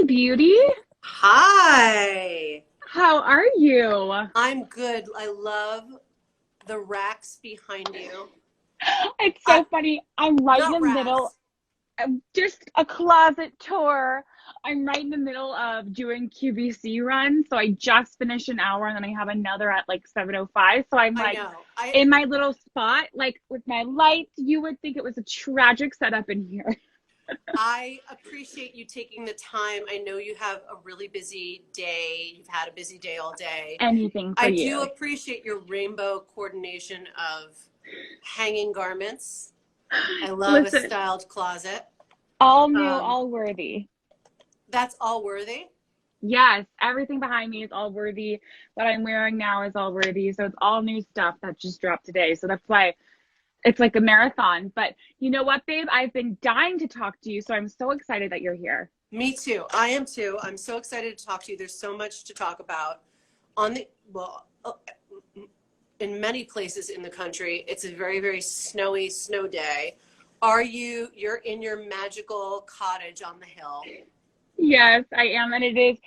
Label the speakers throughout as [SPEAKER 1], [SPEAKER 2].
[SPEAKER 1] Beauty.
[SPEAKER 2] Hi.
[SPEAKER 1] How are you?
[SPEAKER 2] I'm good. I love the racks behind you.
[SPEAKER 1] It's
[SPEAKER 2] I,
[SPEAKER 1] so funny. I'm right in
[SPEAKER 2] not
[SPEAKER 1] the middle
[SPEAKER 2] racks.
[SPEAKER 1] of just a closet tour. I'm right in the middle of doing QVC run. So I just finished an hour and then I have another at like 7:05. So I'm
[SPEAKER 2] I
[SPEAKER 1] like
[SPEAKER 2] know. I
[SPEAKER 1] in my little spot, like with my lights. You would think it was a tragic setup in here.
[SPEAKER 2] I appreciate you taking the time. I know you have a really busy day. You've had a busy day all day.
[SPEAKER 1] Anything for
[SPEAKER 2] I do
[SPEAKER 1] you.
[SPEAKER 2] appreciate your rainbow coordination of hanging garments. I love a
[SPEAKER 1] Listen,
[SPEAKER 2] styled closet.
[SPEAKER 1] all new,
[SPEAKER 2] Um,
[SPEAKER 1] all worthy.
[SPEAKER 2] that's all worthy.
[SPEAKER 1] Yes, everything behind me is all worthy. What I'm wearing now is all worthy. So it's all new stuff that just dropped today. So that's why it's like a marathon. But you know what, babe? I've been dying to talk to you. So I'm so excited that you're here.
[SPEAKER 2] Me too. I am too. I'm so excited to talk to you. There's so much to talk about. On the well, in many places in the country, it's a very, very snowy snow day. You're in your magical cottage on the hill?
[SPEAKER 1] Yes, I am. And it is,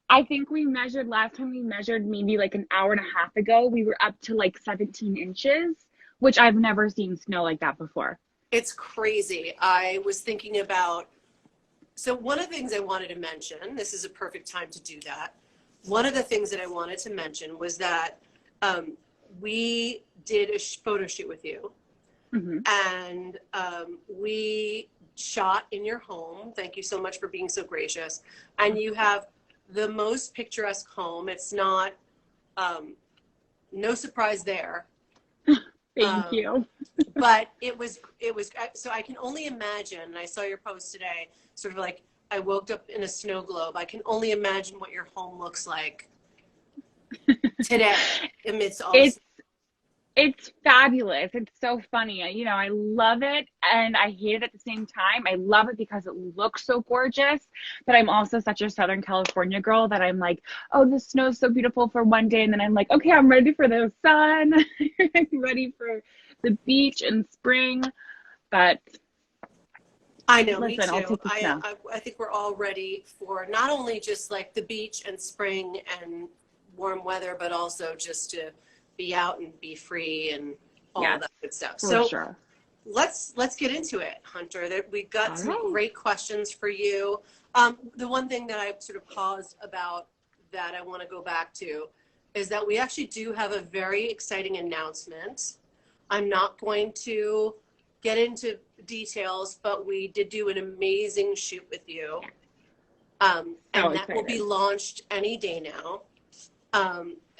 [SPEAKER 1] I think we measured last time we measured maybe like an hour and a half ago, we were up to like 17 inches, which I've never seen snow like that before.
[SPEAKER 2] It's crazy. I was thinking about, so one of the things I wanted to mention, this is a perfect time to do that. One of the things that I wanted to mention was that we did a photo shoot with you,
[SPEAKER 1] Hmm.
[SPEAKER 2] and we shot in your home. Thank you so much for being so gracious. And you have the most picturesque home. It's not, no surprise there.
[SPEAKER 1] Thank
[SPEAKER 2] Um,
[SPEAKER 1] you.
[SPEAKER 2] but it was, so I can only imagine, and I saw your post today, sort of like, I woke up in a snow globe. I can only imagine what your home looks like today amidst all this.
[SPEAKER 1] It's It's fabulous. It's so funny. I love it and I hate it at the same time. I love it because it looks so gorgeous, but I'm also such a Southern California girl that I'm like, oh, the snow's so beautiful for one day. And then I'm like, okay, I'm ready for the sun. I'm ready for the beach and spring. But
[SPEAKER 2] I know, me
[SPEAKER 1] listen, I'll
[SPEAKER 2] too.
[SPEAKER 1] take the snow.
[SPEAKER 2] I think we're all ready for not only just like the beach and spring and warm weather, but also just to be out and be free and all of
[SPEAKER 1] Yes,
[SPEAKER 2] that good stuff.
[SPEAKER 1] for
[SPEAKER 2] So
[SPEAKER 1] sure.
[SPEAKER 2] let's get into it, Hunter. That we've got
[SPEAKER 1] All
[SPEAKER 2] some
[SPEAKER 1] right.
[SPEAKER 2] great questions for you. The one thing that I sort of paused about that I want to go back to is that we actually do have a very exciting announcement. I'm not going to get into details, but we did do an amazing shoot with you.
[SPEAKER 1] So
[SPEAKER 2] And that will be
[SPEAKER 1] excited.
[SPEAKER 2] launched any day now.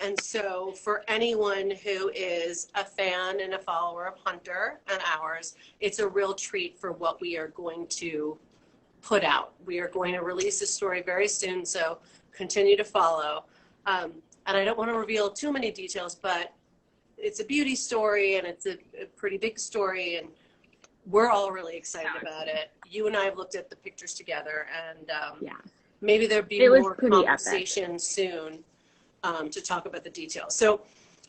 [SPEAKER 2] And so for anyone who is a fan and a follower of Hunter and ours, it's a real treat for what we are going to put out. We are going to release a story very soon, so continue to follow. And I don't want to reveal too many details, but it's a beauty story and it's a pretty big story, and we're all really excited
[SPEAKER 1] So
[SPEAKER 2] about
[SPEAKER 1] excited.
[SPEAKER 2] it. You and I have looked at the pictures together, and
[SPEAKER 1] Yeah.
[SPEAKER 2] maybe there'll be
[SPEAKER 1] It was
[SPEAKER 2] more
[SPEAKER 1] pretty epic.
[SPEAKER 2] conversation soon to talk about the details. So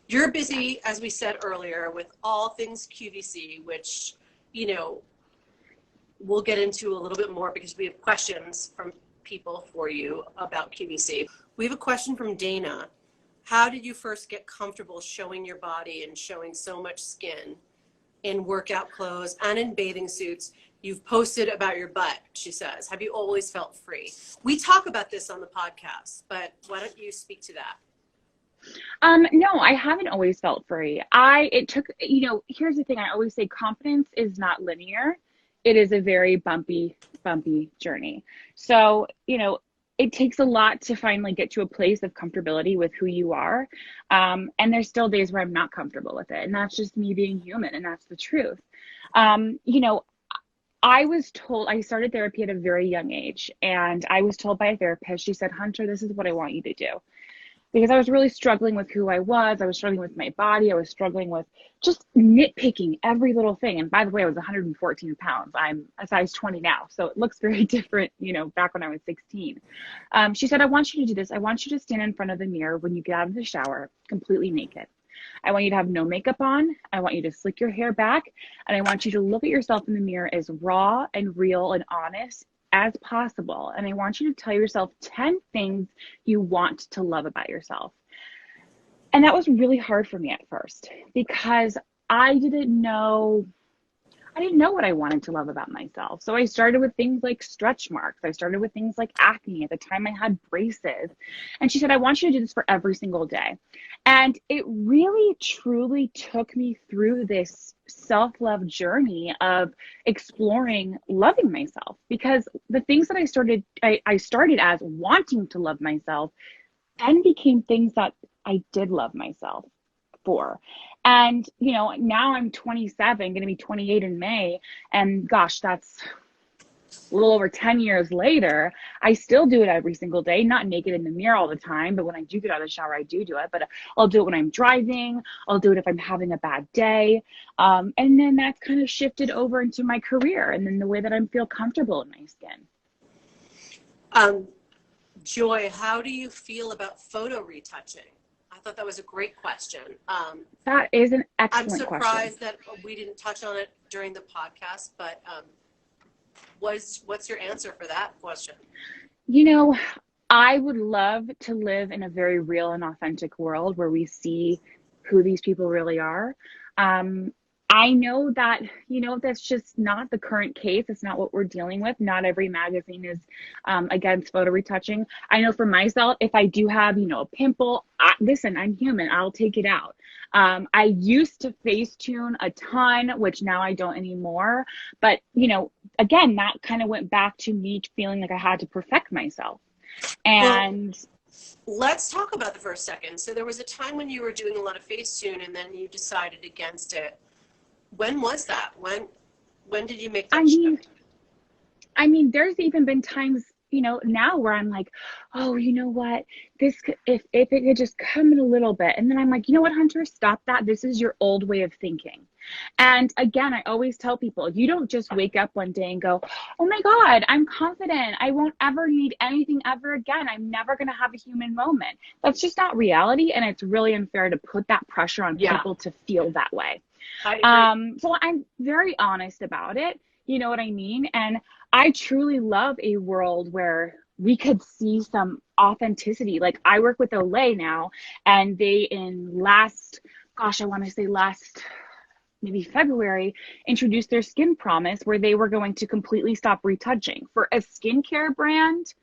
[SPEAKER 2] you're busy, as we said earlier, with all things QVC, which, you know, we'll get into a little bit more because we have questions from people for you about QVC. We have a question from Dana. How did you first get comfortable showing your body and showing so much skin in workout clothes and in bathing suits? You've posted about your butt, she says. Have you always felt free? We talk about this on the podcast, but why don't you speak to that?
[SPEAKER 1] No, I haven't always felt free. It took, here's the thing. I always say confidence is not linear. It is a very bumpy journey. So, it takes a lot to finally get to a place of comfortability with who you are. And there's still days where I'm not comfortable with it. And that's just me being human. And that's the truth. Um, you know, I was told I started therapy at a very young age, and I was told by a therapist, she said, Hunter, this is what I want you to do, because I was really struggling with who I was. I was struggling with my body. I was struggling with just nitpicking every little thing. And by the way, I was 114 pounds. I'm a size 20 now. So it looks very different, back when I was 16. She said, I want you to do this. I want you to stand in front of the mirror when you get out of the shower, completely naked. I want you to have no makeup on. I want you to slick your hair back. And I want you to look at yourself in the mirror as raw and real and honest as possible. And I want you to tell yourself 10 things you want to love about yourself. And that was really hard for me at first because I didn't know I didn't know what I wanted to love about myself. So I started with things like stretch marks. I started with things like acne. At the time, I had braces. And she said, I want you to do this for every single day. And it really, truly took me through this self-love journey of exploring loving myself, because the things that I started as wanting to love myself then became things that I did love myself for. And, now I'm 27, going to be 28 in May. And gosh, that's a little over 10 years later. I still do it every single day, not naked in the mirror all the time. But when I do get out of the shower, I do it. But I'll do it when I'm driving. I'll do it if I'm having a bad day. And then that's kind of shifted over into my career and then the way that I feel comfortable in my skin.
[SPEAKER 2] Joy, how do you feel about photo retouching? I thought that was a great question.
[SPEAKER 1] That is an excellent question.
[SPEAKER 2] I'm surprised that we didn't touch on it during the podcast, but what's your answer for that question?
[SPEAKER 1] I would love to live in a very real and authentic world where we see who these people really are. I know that, that's just not the current case. It's not what we're dealing with. Not every magazine is against photo retouching. I know for myself, if I do have, a pimple, listen, I'm human. I'll take it out. I used to Facetune a ton, which now I don't anymore. But, again, that kind of went back to me feeling like I had to perfect myself. And
[SPEAKER 2] let's talk about that for a second. So there was a time when you were doing a lot of Facetune and then you decided against it. When was that? When did you make that shift?
[SPEAKER 1] There's even been times, now where I'm like, oh, you know what? This could, if it could just come in a little bit. And then I'm like, you know what, Hunter, stop that. This is your old way of thinking. And again, I always tell people, you don't just wake up one day and go, oh my God, I'm confident. I won't ever need anything ever again. I'm never going to have a human moment. That's just not reality. And it's really unfair to put that pressure on people to feel that way. So I'm very honest about it. You know what I mean? And I truly love a world where we could see some authenticity. Like I work with Olay now, and they last maybe February, introduced their skin promise where they were going to completely stop retouching. For a skincare brand,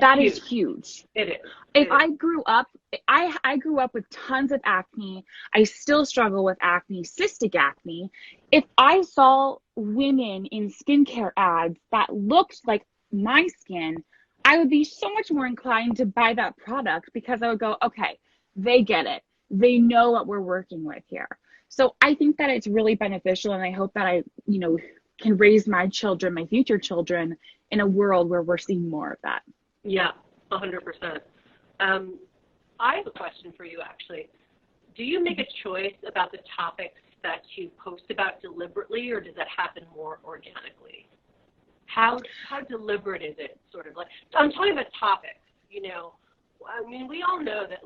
[SPEAKER 1] that is huge.
[SPEAKER 2] It is.
[SPEAKER 1] If I grew up, I grew up with tons of acne. I still struggle with acne, cystic acne. If I saw women in skincare ads that looked like my skin, I would be so much more inclined to buy that product because I would go, okay, they get it. They know what we're working with here. So I think that it's really beneficial, and I hope that I, can raise my children, my future children, in a world where we're seeing more of that.
[SPEAKER 2] Yeah, 100%. I have a question for you, actually. Do you make a choice about the topics that you post about deliberately, or does that happen more organically? How deliberate is it, sort of like? I'm talking about topics. We all know that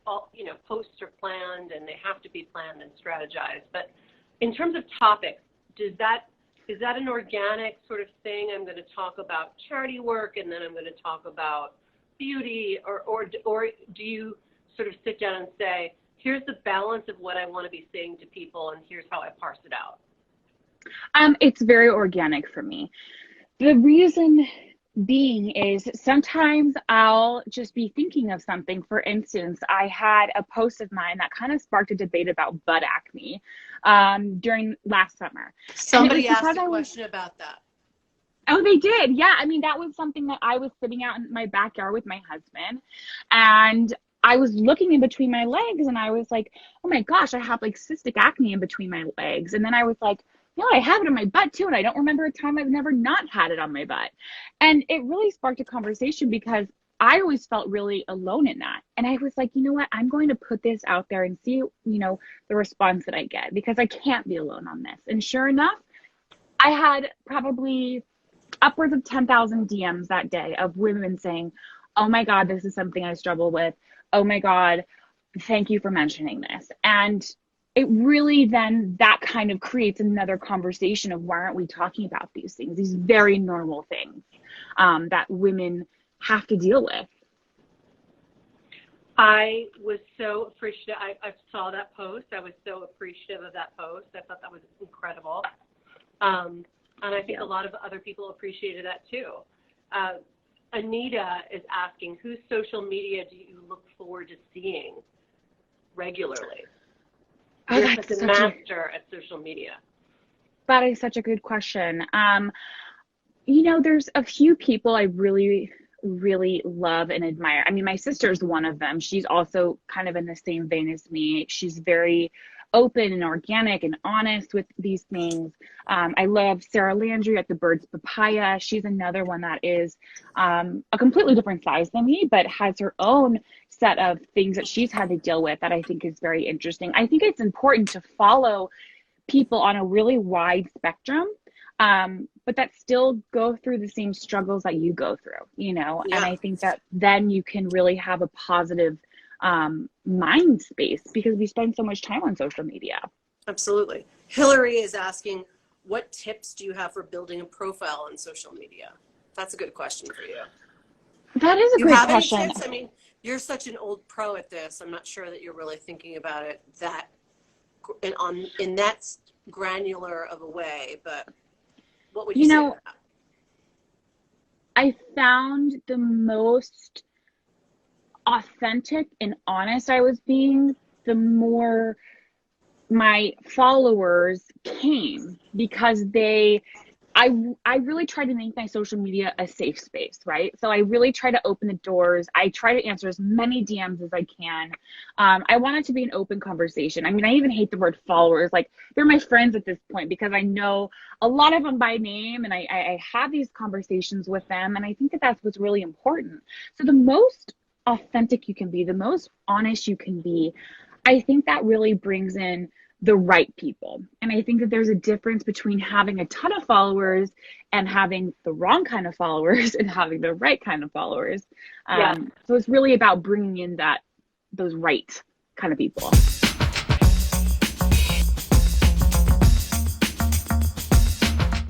[SPEAKER 2] all posts are planned and they have to be planned and strategized. But in terms of topics, is that an organic sort of thing? I'm going to talk about charity work, and then I'm going to talk about beauty, or do you sort of sit down and say, here's the balance of what I want to be saying to people, and here's how I parse it out?
[SPEAKER 1] It's very organic for me. The reason being is sometimes I'll just be thinking of something. For instance, I had a post of mine that kind of sparked a debate about butt acne during last summer.
[SPEAKER 2] Somebody asked a question about that.
[SPEAKER 1] Oh, they did. Yeah. That was something that I was sitting out in my backyard with my husband, and I was looking in between my legs, and I was like, oh my gosh, I have like cystic acne in between my legs. And then I was like, I have it on my butt too. And I don't remember a time I've never not had it on my butt. And it really sparked a conversation because I always felt really alone in that. And I was like, you know what, I'm going to put this out there and see, the response that I get, because I can't be alone on this. And sure enough, I had probably upwards of 10,000 DMs that day of women saying, oh my God, this is something I struggle with. Oh my God, thank you for mentioning this. And it really then that kind of creates another conversation of why aren't we talking about these things, these very normal things. that women have to deal with.
[SPEAKER 2] I was so appreciative. I saw that post. I was so appreciative of that post. I thought that was incredible. And I think a lot of other people appreciated that too. Anita is asking, whose social media do you look forward to seeing regularly?
[SPEAKER 1] Oh,
[SPEAKER 2] You're
[SPEAKER 1] that's
[SPEAKER 2] such a
[SPEAKER 1] such
[SPEAKER 2] master at social media.
[SPEAKER 1] that is such a good question. There's a few people I really, really love and admire. I mean, my sister's one of them. She's also kind of in the same vein as me. She's very open and organic and honest with these things. I love Sarah Landry at the Birds Papaya. She's another one that is a completely different size than me, but has her own set of things that she's had to deal with that I think is very interesting. I think it's important to follow people on a really wide spectrum, but that still go through the same struggles that you go through. And
[SPEAKER 2] Yeah,
[SPEAKER 1] I think that then you can really have a positive mind space because we spend so much time on social media.
[SPEAKER 2] absolutely. Hillary is asking, what tips do you have for building a profile on social media? That's a good question for you.
[SPEAKER 1] That is a
[SPEAKER 2] Do you
[SPEAKER 1] great
[SPEAKER 2] have any
[SPEAKER 1] question.
[SPEAKER 2] tips? I mean, you're such an old pro at this. I'm not sure that you're really thinking about it in that granular of a way, but what would you
[SPEAKER 1] You
[SPEAKER 2] say to
[SPEAKER 1] know,
[SPEAKER 2] that?
[SPEAKER 1] I found the most authentic and honest I was being, the more my followers came because I really try to make my social media a safe space, right? So I really try to open the doors. I try to answer as many DMs as I can. I want it to be an open conversation. I mean, I even hate the word followers. Like, they're my friends at this point because I know a lot of them by name and I have these conversations with them. And I think that that's what's really important. So the most authentic you can be, the most honest you can be, I think that really brings in the right people. And I think that there's a difference between having a ton of followers and having the wrong kind of followers and having the right kind of followers.
[SPEAKER 2] Yeah.
[SPEAKER 1] So it's really about bringing in those right kind of people.